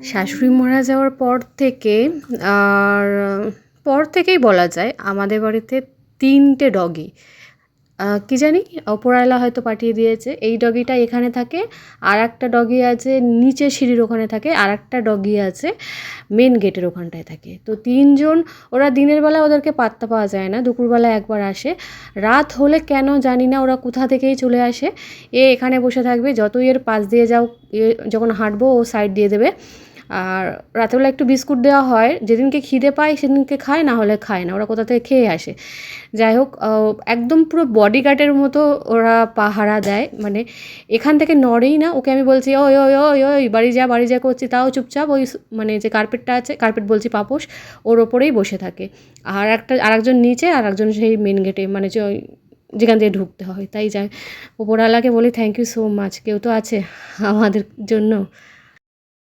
শাশুড়ি মারা যাওয়ার পর থেকে আর পর থেকেই বলা যায় আমাদের বাড়িতে ৩টে ডগি। কী জানি ওপরওয়ালা হয়তো পাঠিয়ে দিয়েছে। এই ডগিটা এখানে থাকে, আরেকটা ডগি আছে নিচের সিঁড়ির ওখানে থাকে, আরেকটা ডগি আছে মেন গেটের ওখানটায় থাকে। তো ৩ জন। ওরা দিনের বেলা ওদেরকে পাত্তা পাওয়া যায় না, দুপুরবেলা একবার আসে। রাত হলে কেন জানি না ওরা কোথা থেকেই চলে আসে, এখানে বসে থাকবে, যতই এর পাশ দিয়ে যাও যখন হাঁটবো ও সাইড দিয়ে দেবে। আর রাতেরবেলা একটু বিস্কুট দেওয়া হয়, যেদিনকে খিদে পায় সেদিনকে খায়, না হলে খায় না, ওরা কোথা থেকে খেয়ে আসে। যাই হোক, একদম পুরো বডিগার্ডের মতো ওরা পাহারা দেয়, মানে এখান থেকে নড়েই না। ওকে আমি বলছি ওই ওই ওই ওই বাড়ি যা করছি, তাও চুপচাপ ওই মানে যে কার্পেটটা আছে, কার্পেট বলছি পাপোশ, ওর ওপরেই বসে থাকে। আরেকজন নিচে, আর একজন সেই মেন গেটে, মানে যে যেখান দিয়ে ঢুকতে হয়। তাই যাই, ওপরওয়ালাকে বলি থ্যাংক ইউ সো মাচ, কেউ তো আছে আমাদের জন্য।